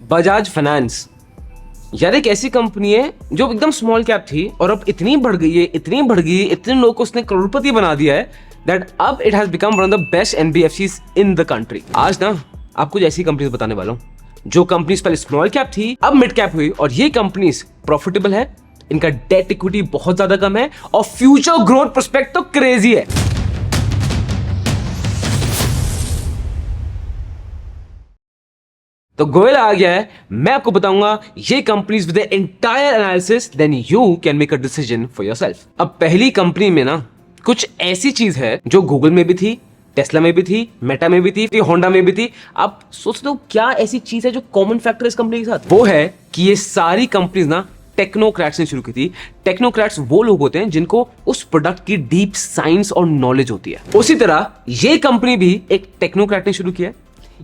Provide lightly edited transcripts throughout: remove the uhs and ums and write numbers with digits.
Bajaj finance यार एक ऐसी कंपनी है जो एकदम स्मॉल कैप थी और अब इतनी बढ़ गई है, इतनी बढ़ गई है, इतने लोगों को उसने करोड़पति बना दिया है दैट अब it has become one of the best NBFCs in the country. आज ना आपको ऐसी कंपनीज बताने वाला हूँ जो कंपनीज पहले स्मॉल कैप थी, अब मिड कैप हुई और ये कंपनीज प्रॉफिटेबल है, इनका डेट इक्विटी बहुत ज्यादा कम है और फ्यूचर ग्रोथ प्रोस्पेक्ट तो क्रेजी है। तो गोयल आ गया है, मैं आपको बताऊंगा ये companies with the entire analysis, then you can make a decision for yourself. अब पहली कंपनी में ना कुछ ऐसी चीज है जो गूगल में भी थी, टेस्ला में भी थी, मेटा में भी थी, होंडा में भी थी। आप सोचते हो क्या ऐसी चीज है जो कॉमन फैक्टर है इस कंपनी के साथ? वो है कि ये सारी कंपनीज ना टेक्नोक्रेट्स ने शुरू की थी। टेक्नोक्रेट्स वो लोग होते हैं जिनको उस प्रोडक्ट की डीप साइंस और नॉलेज होती है। उसी तरह ये कंपनी भी एक टेक्नोक्रेट ने शुरू किया।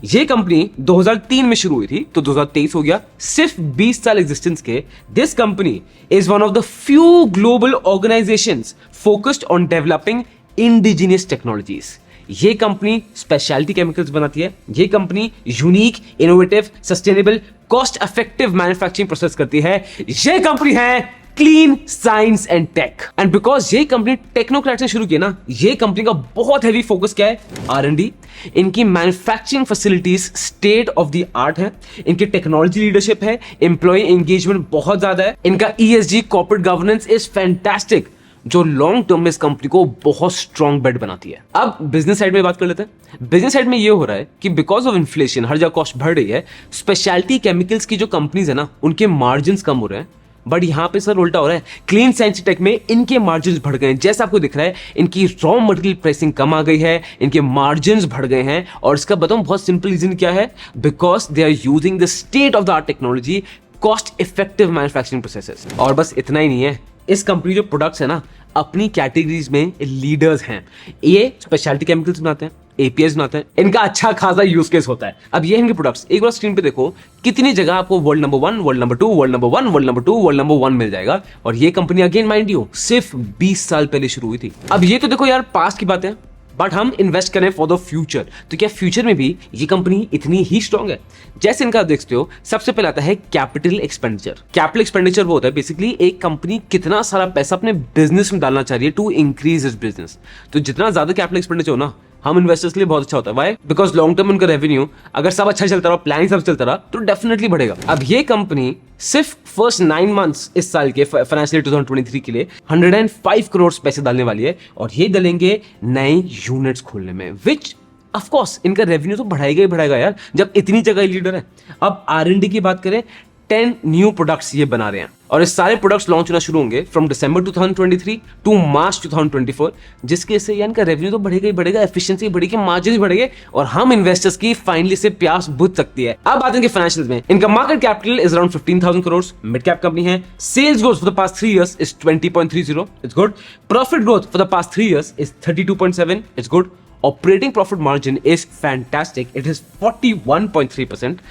ये कंपनी 2003 में शुरू हुई थी तो 2023 हो गया, सिर्फ 20 साल एग्जिस्टेंस के। This company is one of the few global organisations focused on developing indigenous technologies. ये कंपनी स्पेशलिटी केमिकल्स बनाती है। ये company unique, innovative, sustainable, cost effective manufacturing process करती है। ये कंपनी है clean science and tech. And because ये company technocrat से शुरू की ना, ये कंपनी का बहुत हैवी फोकस क्या है? R&D। इनकी manufacturing facilities state of the art है, इनकी टेक्नोलॉजी लीडरशिप है, एम्प्लॉय एंगेजमेंट बहुत ज्यादा है, इनका ESG corporate governance is fantastic, जो लॉन्ग टर्म में इस कंपनी को बहुत स्ट्रॉन्ग बेट बनाती है। अब बिजनेस साइड में बात कर लेते हैं। बिजनेस साइड में ये हो रहा है कि बिकॉज ऑफ इन्फ्लेशन हर जगह कॉस्ट बढ़ रही है, स्पेशलिटी केमिकल्स की जो कंपनीज है ना उनके मार्जिन कम हो रहे हैं। बट यहां पे सर उल्टा हो रहा है, क्लीन साइंस टेक में इनके मार्जिन बढ़ गए हैं। जैसा आपको दिख रहा है इनकी रॉ मटेरियल प्राइसिंग कम आ गई है, इनके मार्जिन बढ़ गए हैं। और इसका बताऊं बहुत सिंपल रीजन क्या है? Because they are using the state of the art technology, cost effective manufacturing processes. और बस इतना ही नहीं है, इस कंपनी जो प्रोडक्ट्स है ना अपनी कैटेगरीज में लीडर्स हैं। ये स्पेशलिटी केमिकल्स बनाते हैं, APIs बनाते हैं, इनका अच्छा खासा यूज केस होता है। अब ये इनके प्रोडक्ट्स एक बार स्क्रीन पे देखो, कितनी जगह आपको world number 1, world number 2, world number 1, world number 2, world number 1 मिल जाएगा। और ये कंपनी अगेन माइंड यू सिर्फ 20 साल पहले शुरू हुई थी। अब ये तो देखो यार पास्ट की बात है, बट हम इन्वेस्ट करें फॉर द फ्यूचर, तो क्या फ्यूचर में भी ये कंपनी इतनी ही स्ट्रांग है? जैसे इनका देखते हो, सबसे पहले आता है कैपिटल एक्सपेंडिचर। कैपिटल एक्सपेंडिचर वो होता है बेसिकली एक कंपनी कितना सारा पैसा अपने बिजनेस में डालना चाह रही है टू इंक्रीज इट्स बिजनेस। तो जितना ज्यादा कैपिटल एक्सपेंडिचर हो ना, हम इन्वेस्टर्स के लिए बहुत अच्छा होता है। व्हाई? बिकॉज लॉन्ग टर्म उनका रेवेन्यू अगर सब अच्छा चलता रहा, प्लान सब चलता रहा, तो डेफिनेटली बढ़ेगा। अब ये कंपनी सिर्फ फर्स्ट 9 मंथ्स इस साल के फाइनेंशियल 2023 के लिए 105 करोड़ पैसे डालने वाली है और ये डालेंगे नए यूनिट्स खोलने में, विच ऑफ कोर्स इनका रेवेन्यू तो बढ़ाएगा ही बढ़ाएगा यार, जब इतनी जगह लीडर है। अब R&D की बात करें, 10 न्यू प्रोडक्ट्स ये बना रहे हैं और ये सारे प्रोडक्ट्स लॉन्च होना शुरू होंगे फ्रॉम दिसंबर 2023 टू मार्च 2024, जिसके से इनका रेवेन्यू तो बढ़ेगा ही बढ़ेगा, एफिशिएंसी बढ़ेगी, मार्जिन बढ़ेंगे और हम इन्वेस्टर्स की फाइनली से प्यास बुझ सकती है। अब आते हैं फाइनेंशियल्स में। इनका market capital is around 15,000 crore, mid cap company है। Sales growth for the past 3 years is 20.30, it's good. Profit growth for the past 3 years is 32.7, it's good. Operating profit margin is fantastic, it is 41.3%.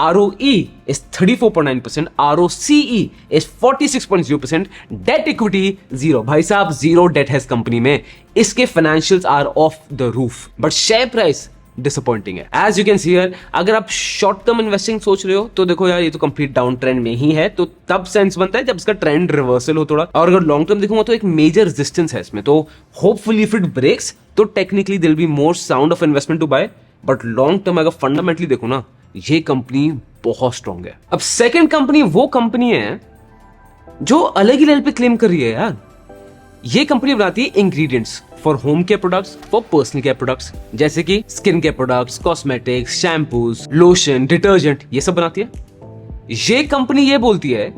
ROE is 34.9%, ROCE is 46.0%, debt equity 0। भाई साहब 0 date है इस company में, इसके financials are off the roof, but share price disappointing है। As you can see here, अगर आप short term investing सोच रहे हो तो देखो यार ये तो कंप्लीट डाउन ट्रेंड में ही है, तो तब सेंस बनता है जब इसका ट्रेंड रिवर्सल हो थोड़ा। और अगर लॉन्ग टर्म देखूंगा तो एक मेजर रेजिस्टेंस है इसमें, तो होपफुली इफ इट ब्रेक्स तो technically there will be more sound of investment to buy. But long term अगर फंडामेंटली देखो ना, ये कंपनी बहुत स्ट्रांग है। अब सेकंड कंपनी वो कंपनी है जो अलग ही लेवल पे क्लेम कर रही है यार। ये कंपनी बनाती है ingredients for home care products, for personal care products, जैसे कि skin care products, cosmetics, shampoos, lotion, detergent, ये सब बनाती है। ये कंपनी ये बोलती है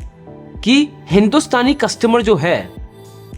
कि हिंदुस्तानी कस्टमर जो है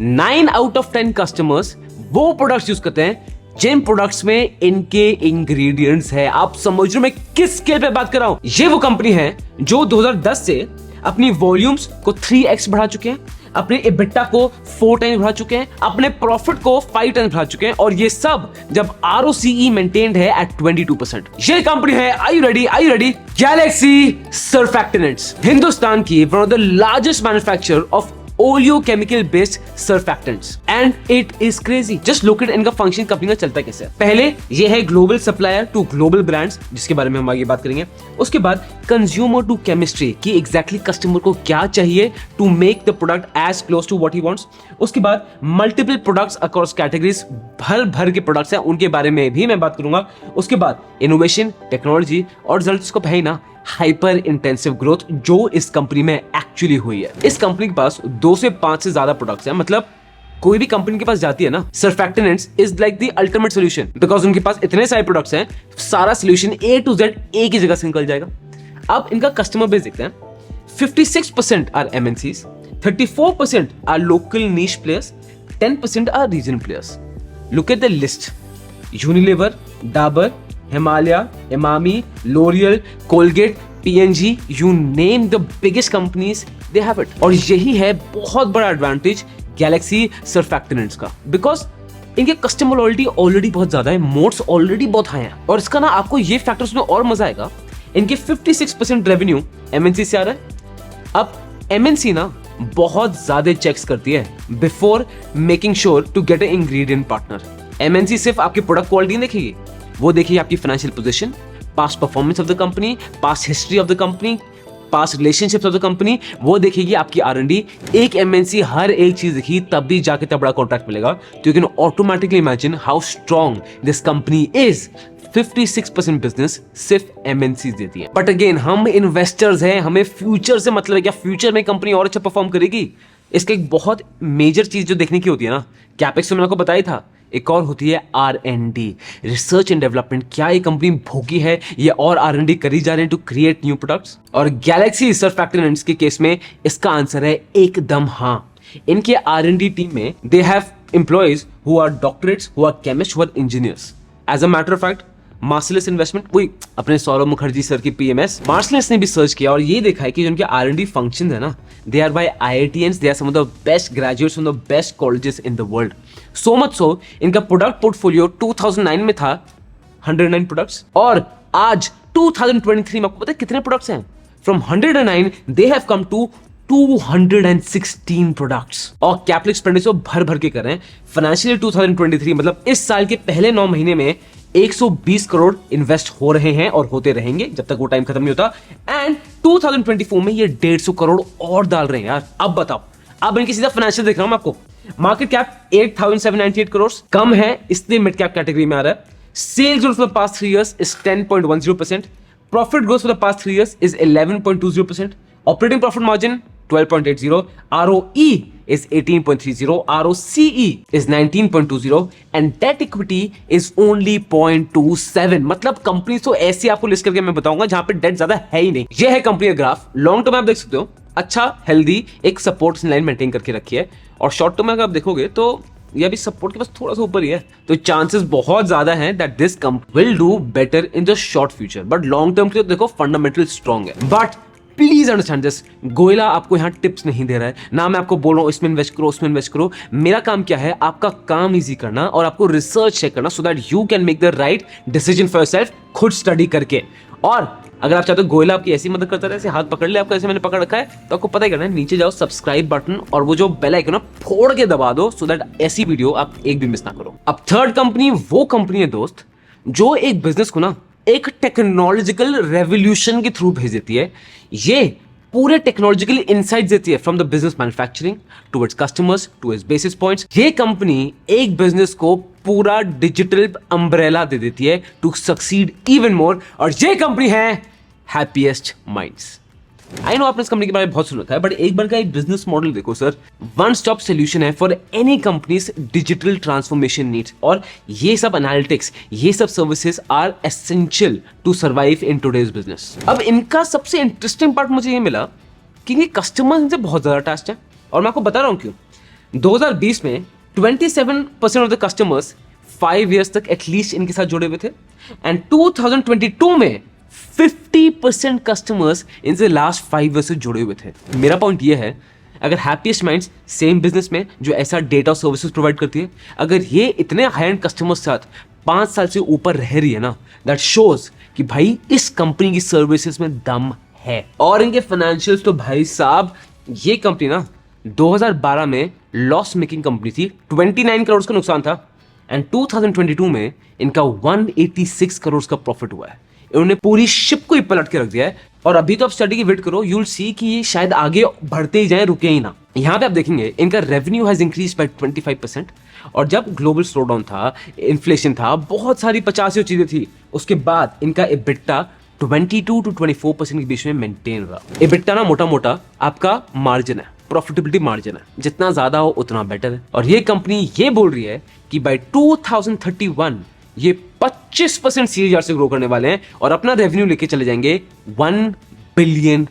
9 out of 10 कस्टमर्स वो प्रोडक्ट्स यूज करते हैं जिन प्रोडक्ट्स में इनके इंग्रेडिएंट्स है। आप समझ रहे हो मैं किस स्केल पे बात कर रहा हूं? ये वो कंपनी है जो 2010 से अपनी वॉल्यूम्स को 3x बढ़ा चुके हैं, अपने EBITDA को 4 टाइम्स बढ़ा चुके हैं, अपने प्रॉफिट को 5 टाइम्स बढ़ा चुके हैं, और ये सब जब ROCE मेंटेन्ड है एट 22%। ये कंपनी है, are you ready? Galaxy Surfactants, Hindustan की one of the largest manufacturer of oleochemical based surfactants and it is crazy. Just look at इनका फंक्शन कंपनी का चलता कैसे है। पहले ये है global supplier to global brands, जिसके बारे में हम आगे बात करेंगे। उसके बाद कंज्यूमर टू केमिस्ट्री, कि एग्जैक्टली कस्टमर को क्या चाहिए to make the product as close to what he wants. उसके बाद मल्टीपल प्रोडक्ट्स अक्रॉस कैटेगरीज, भर भर के प्रोडक्ट्स हैं, उनके बारे में भी मैं बात करूंगा। उसके बाद इनोवेशन, टेक्नोलॉजी और रिजल्ट्स को है ना हाइपर इंटेंसिव ग्रोथ जो इस कंपनी में एक्चुअली हुई है। इस कंपनी के पास 2 से 5 से ज्यादा प्रोडक्ट्स हैं। मतलब कोई भी कंपनी के पास जाती है ना, surfactants is like the ultimate solution, because उनके पास इतने सारे प्रोडक्ट्स हैं, सारा सॉल्यूशन A to Z एक ही जगह से निकल जाएगा। अब इनका कस्टमर बेस देखते हैं। 56% are MNCs, 34% are local niche players, 10% are regional players. Look at the list, Unilever, Dabur, Himalaya, Emami, L'Oreal, Colgate, P&G, you name the biggest companies, they have it। और यही है बहुत बड़ा एडवांटेज गैलेक्सी सर्फैक्टेंट्स का, बिकॉज इनके customer loyalty already बहुत ज्यादा है, मोड्स ऑलरेडी बहुत हाई हैं। और इसका ना आपको ये फैक्टर्स में और मजा आएगा, इनके 56% रेवेन्यू MNC से आ रहा है। अब MNC ना बहुत ज्यादा चेक्स करती है before making sure to get a ingredient partner. MNC सिर्फ आपकी प्रोडक्ट क्वालिटी नहीं देखेगी, वो देखिए आपकी financial position, past performance of the company, past history of the company, past relationships of the company, वो देखेगी आपकी R&D। एक MNC हर एक चीज देखी तब भी जाके तब बड़ा कॉन्ट्रैक्ट मिलेगा। तो you can automatically imagine how strong this company is. 56% business सिर्फ MNC देती है। बट अगेन हम इन्वेस्टर्स हैं, हमें फ्यूचर से मतलब है, क्या फ्यूचर में कंपनी और अच्छा परफॉर्म करेगी? इसका एक बहुत मेजर चीज जो देखने की होती है ना, कैपेक्स तो मैंने आपको बताया था, एक और होती है R&D, रिसर्च एंड डेवलपमेंट। क्या ये कंपनी भूखी है ये और R&D करी जा रहे हैं टू क्रिएट न्यू प्रोडक्ट्स? और गैलेक्सी सर्फैक्टेंट्स के केस में इसका आंसर है एकदम हाँ। इनके R&D टीम में they have employees who are doctorates, who are chemist, who are engineers. As a matter of fact Marcellus investment, वही अपने सौरभ मुखर्जी सर की PMS, मार्सलेस ने भी सर्च किया और ये देखा है कि जो उनके R&D फंक्शन है ना, they are by IITians, they are some of the best graduates from the best colleges in the world. So much so इनका प्रोडक्ट पोर्टफोलियो 2009 में था 109 प्रोडक्ट्स, और आज 2023 में आपको पता है कितने प्रोडक्ट्स हैं? From 109 they have come to 216 products. और कैपिटल एक्सपेंडिचर भर भर के कर रहे हैं। फाइनेंशियल 2023 मतलब इस साल के पहले 9 महीने में 120 करोड़ इन्वेस्ट हो रहे हैं और होते रहेंगे जब तक वो टाइम खत्म नहीं होता। एंड 2024 में ये 150 करोड़ और डाल रहे हैं यार। अब बताओ, अब इनकी सीधा फाइनेंशियल देख रहा हूं मैं आपको। मार्केट कैप 8,798 करोड़, कम है इसलिए मिड कैप कैटेगरी में आ रहा है। Sales growth for the past 3 years is 10.10%. Profit growth for the past 3 years is 11.20%. Operating profit margin 12.80, ROE is 18.30, ROCE is 19.20 and debt equity is only 0.27। मतलब company तो ऐसी आपको लिस्ट करके मैं बताऊंगा जहां पे डेट ज्यादा है ही नहीं। ये है कंपनी का ग्राफ। लॉन्ग टर्म आप देख सकते हो, अच्छा हेल्दी एक सपोर्ट लाइन मेंटेन करके रखी है, और शॉर्ट टर्म में अगर आप देखोगे तो ये अभी सपोर्ट के पास थोड़ा सा ऊपर ही है। तो चांसेस बहुत ज्यादा हैं that this company will do better in the short future. But long term के तो देखो फंडामेंटल स्ट्रॉन्ग है। But please understand this, Goyla आपको यहाँ टिप्स नहीं दे रहा है ना, मैं आपको बोल रहा हूँ इसमें इन्वेस्ट करो उसमें इन्वेस्ट करो। मेरा काम क्या है, आपका काम इजी करना और आपको रिसर्च चेक करना, so that you can make the right decision for yourself, खुद स्टडी करके। और अगर आप चाहते हो गोयला आपकी ऐसी मदद करता रहे, ऐसे हाथ पकड़ ले आपको, ऐसे मैंने पकड़ रखा है, तो आपको पता ही करना है, नीचे जाओ सब्सक्राइब बटन और वो जो बेल आइकन है फोड़ के दबा दो, सो दैट ऐसी वीडियो आप एक भी मिस ना करो। अब थर्ड कंपनी वो कंपनी है दोस्त जो एक बिजनेस को ना एक टेक्नोलॉजिकल रेवोल्यूशन के थ्रू भेज देती है। ये पूरे टेक्नोलॉजिकल इनसाइट्स देती है from the business manufacturing towards customers to its basis points. ये कंपनी एक बिजनेस को पूरा डिजिटल अम्ब्रेला दे देती है टू सक्सीड इवन मोर, और ये कंपनी है हैप्पीएस्ट माइंड्स। आई नो आपने इस कंपनी के बारे में बहुत सुना था, बट एक बार का एक बिजनेस मॉडल देखो सर, वन स्टॉप सोल्यूशन है for any companies digital transformation needs. और ये सब एनालिटिक्स, ये सब services are essential to survive in today's business. अब इनका सबसे इंटरेस्टिंग पार्ट मुझे ये मिला कि ये कस्टमर्स इनसे बहुत ज्यादा अटैच्ड है, और मैं आपको बता रहा हूं क्यों। 2020 में 27% ऑफ द कस्टमर्स 5 years तक एटलीस्ट इनके साथ जुड़े हुए थे, एंड 2022 में 50% कस्टमर्स इनसे लास्ट 5 years से जुड़े हुए थे। मेरा पॉइंट ये है, अगर हैप्पीएस्ट माइंड्स सेम बिजनेस में जो ऐसा डेटा सर्विसेज प्रोवाइड करती है, अगर ये इतने हाई एंड कस्टमर्स के साथ 5 साल से ऊपर रह रही है ना, दैट शोज कि भाई इस कंपनी की सर्विसेज में दम है। और इनके फाइनेंशियल्स तो भाई साहब, ये कंपनी ना 2012 में लॉस मेकिंग कंपनी थी, 29 करोड़ का नुकसान था, एंड 2022 में इनका 186 करोड़ का प्रॉफिट हुआ है। इन्होंने पूरी शिप को ही पलट के रख दिया है। और अभी तो आप स्टडी की वेट करो, यू विल सी कि ये शायद आगे बढ़ते ही जाए, रुके ही ना। यहाँ पे आप देखेंगे इनका रेवेन्यू हैज इंक्रीज बाय 25%। और जब ग्लोबल स्लो डाउन था, इन्फ्लेशन था, बहुत सारी 50 चीजें थी, उसके बाद इनका EBITDA 22 to 24% के बीच में मेंटेन रहा। EBITDA ना मोटा मोटा आपका मार्जिन है, प्रॉफिटेबिलिटी मार्जिन है, जितना ज्यादा हो उतना बेटर है। और ये कंपनी ये बोल रही है कि बाय 2031 ये 25% CAGR से ग्रो करने वाले हैं और अपना रेवेन्यू लेके चले जाएंगे $1 बिलियन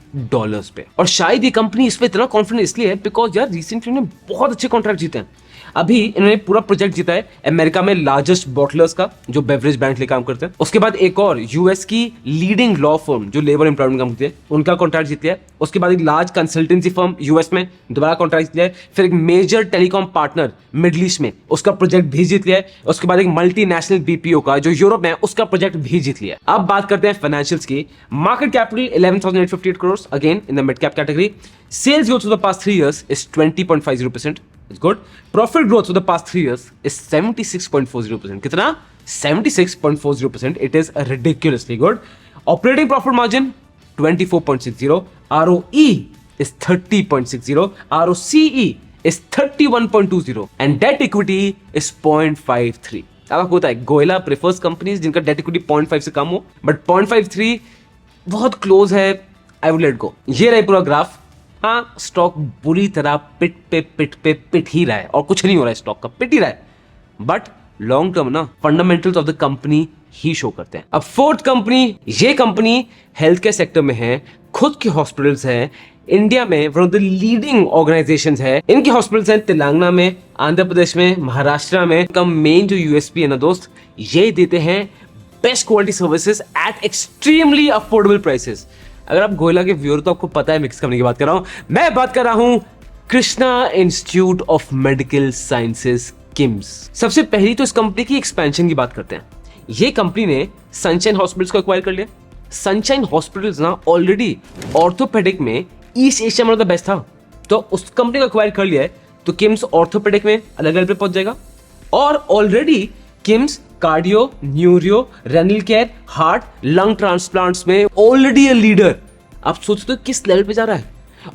पे। और शायद ये कंपनी इस पे इतना कॉन्फिडेंट इसलिए है बिकॉज यार रिसेंटली उन्होंने बहुत अच्छे कॉन्ट्रैक्ट जीते हैं। अभी इन्होंने पूरा प्रोजेक्ट जीता है अमेरिका में लार्जेस्ट बॉटलर्स का, जो बेवरेज ब्रांड के लिए काम करते हैं। उसके बाद एक और यूएस की लीडिंग लॉ फर्म जो लेबर एम्प्लॉयमेंट काम करती है, उनका कॉन्ट्रैक्ट जीत लिया है। उसके बाद एक लार्ज कंसल्टेंसी फर्म यूएस में दोबारा कॉन्ट्रैक्ट लिया है। फिर एक major telecom partner Middle East में, उसका प्रोजेक्ट भी जीत लिया है। उसके बाद एक मल्टीनेशनल BPO का जो यूरोप में है, उसका प्रोजेक्ट भी जीत लिया है। अब बात करते हैं फाइनेंशियल्स की। Market capital 11,858 crore, again in the mid cap category. Sales growth for the past 3 years is 20.50%. It's good. Profit growth for the past 3 years is 76.40%. कितना? 76.40%. It is ridiculously good. Operating profit margin 24.60. ROE is 30.60. ROCE is 31.20. And debt equity is 0.53. अब आपको होता है Goyla prefers companies जिनका debt equity 0.5 से कम हो, but 0.53 बहुत close है। I would let go. ये रहा पूरा ग्राफ। हाँ, स्टॉक बुरी तरह पिट ही रहा है और कुछ नहीं हो रहा है, स्टॉक का पिट ही रहा है। बट लॉन्ग टर्म ना fundamentals of the company he show करते हैं। अब फोर्थ कंपनी, ये कंपनी हेल्थ केयर सेक्टर में है, खुद के हॉस्पिटल्स हैं इंडिया में, one of the leading organisations है। इनके हॉस्पिटल्स हैं तेलंगाना में, आंध्र प्रदेश में, महाराष्ट्र में। इनका मेन जो यूएसपी है ना दोस्त, ये देते हैं best quality services at extremely affordable prices. अगर आप गोयला के व्यूअर तो आपको पता है मैं किस कंपनी की बात कर रहा हूं। मैं बात कर रहा हूं Krishna institute of medical sciences, KIMS. सबसे पहली तो इस कंपनी की एक्सपेंशन की बात करते हैं। ये कंपनी ने सनशाइन हॉस्पिटल्स को एक्वायर कर लिया। सनशाइन हॉस्पिटल्स ना ऑलरेडी ऑर्थोपेडिक में ईस्ट एशिया में द बेस्ट था, तो उस कंपनी को एक्वायर कर लिया है, तो किम्स ऑर्थोपेडिक में अलग लेवल पे पहुंच जाएगा। और already KIMS cardio, neuro, renal care, heart, lung transplants में ऑलरेडी ए लीडर। आप सोचते हो किस लेवल पे जा रहा है।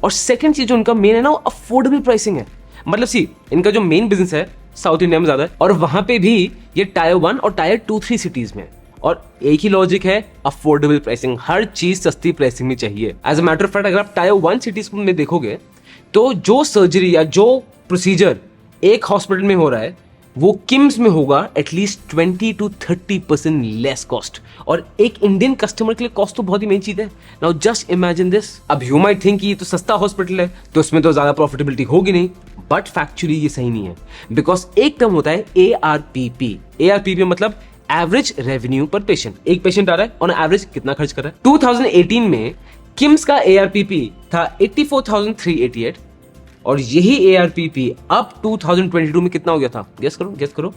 और सेकंड चीज जो उनका मेन है ना, अफोर्डेबल प्राइसिंग है। मतलब सी इनका जो मेन बिजनेस है साउथ इंडिया में ज्यादा है, और वहां पे भी ये टायर 1 और टायर 2-3 सिटीज में। और एक ही लॉजिक है, अफोर्डेबल प्राइसिंग। हर चीज सस्ती प्राइसिंग में चाहिए। As a matter of fact, अगर आप टायर 1 सिटीज में देखोगे तो जो सर्जरी या जो प्रोसीजर एक हॉस्पिटल में हो रहा है वो किम्स में होगा एटलीस्ट 20 to 30% लेस कॉस्ट। और एक इंडियन कस्टमर के लिए कॉस्ट तो बहुत ही मेन चीज है। Now just imagine this. अब यू माइट थिंक ये तो सस्ता हॉस्पिटल है तो उसमें तो ज्यादा प्रॉफिटेबिलिटी होगी नहीं, बट फैक्चुअली ये सही नहीं है। बिकॉज एक टर्म होता है ARPP। ARPP मतलब एवरेज रेवेन्यू पर पेशेंट। एक पेशेंट आ रहा है, ऑन एवरेज कितना खर्च कर रहा है। 2018 में किम्स का ARPP था 84,388 और यही ARPP अब 2022 में कितना हो गया था? गेस करो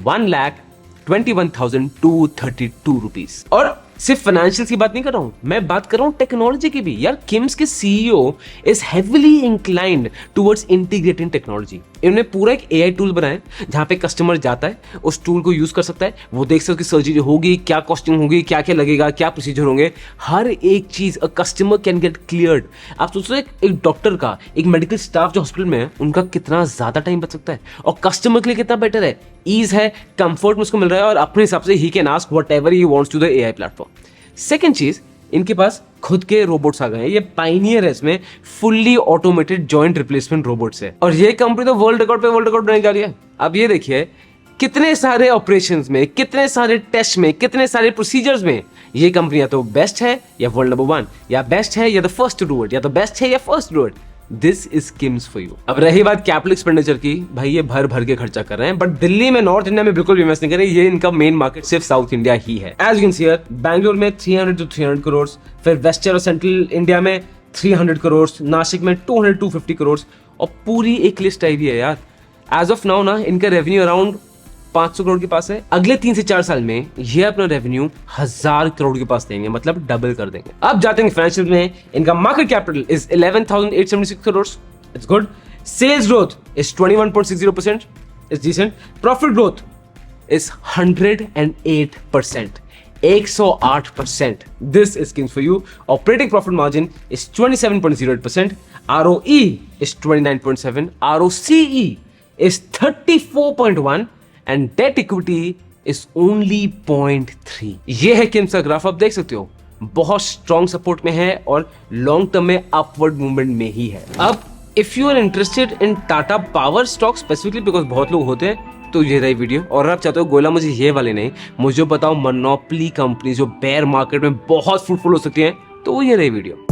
1,21,232 रुपीज। और सिर्फ फाइनेंशियल की बात नहीं कर रहा हूं, मैं बात कर रहा हूं टेक्नोलॉजी की भी। यार किम्स के CEO is heavily inclined towards integrating technology. इन्होंने पूरा एक AI टूल बनाया जहां पे कस्टमर जाता है, उस टूल को यूज कर सकता है, वो देख सकता है कि सर्जरी होगी, क्या कॉस्टिंग होगी, क्या क्या लगेगा, क्या प्रोसीजर होंगे, हर एक चीज a customer can get cleared. आप सोचो एक डॉक्टर का, एक मेडिकल स्टाफ जो हॉस्पिटल में है, उनका कितना ज्यादा टाइम बच सकता है और कस्टमर के लिए कितना बेटर है। ईज है, कंफर्ट में उसको मिल रहा है और अपने हिसाब से ही can ask whatever he wants to the AI platform. Second चीज, इनके पास खुद के रोबोट्स आ गए हैं। ये पाइनियर है, इसमें fully automated joint replacement robots है। और ये कंपनी तो वर्ल्ड रिकॉर्ड बनाने जा रही है। अब ये देखिए कितने सारे ऑपरेशंस में, कितने सारे टेस्ट में, कितने सारे प्रोसीजर्स में ये कंपनी या तो बेस्ट है या वर्ल्ड नंबर 1, या बेस्ट है या the first to do it, या तो बेस्ट है या first do it. This is KIMS for you. अब रही बात कैपिटल एक्सपेंडिचर की, भाई ये भर भर के खर्चा कर रहे हैं, बट दिल्ली में, नॉर्थ इंडिया में बिल्कुल इन्वेस्ट नहीं कर रहे। ये इनका मेन मार्केट सिर्फ साउथ इंडिया ही है। As you can see here, Bangalore में 300 to 300 करोड़, फिर वेस्टर्न और सेंट्रल इंडिया में 300 करोड़, नासिक में 200-250 करोड़, और पूरी एक लिस्ट आई हुई है यार। एज ऑफ नाउ ना इनका रेवेन्यू अराउंड 500 करोड़ के पास है। अगले 3 से 4 साल में ये अपना रेवेन्यू 1000 करोड़ के पास देंगे, मतलब डबल कर देंगे। अब जाते हैं फाइनेंशियल में। इनका market capital is 11,876 crore, It's good. Sales growth is 21.60%. It's decent. Profit growth is 108%. 108%. This is kings for you. Operating profit margin is 27.08%. ROE is 29.7. ROCE is 34.1 and debt equity is only 0.3. ये है किम्स का graph, आप देख सकते हो बहुत strong support में है और लॉन्ग टर्म में अपवर्ड मूवमेंट में ही है. अब if you are interested in Tata Power stock specifically, because बहुत लोग होते हैं, तो ये रही वीडियो. और आप चाहते हो गोला मुझे ये वाले नहीं, मुझे बताओ मोनोपोली कंपनी जो बेयर मार्केट में बहुत फ्रूटफुल हो सकती हैं, तो ये रही वीडियो.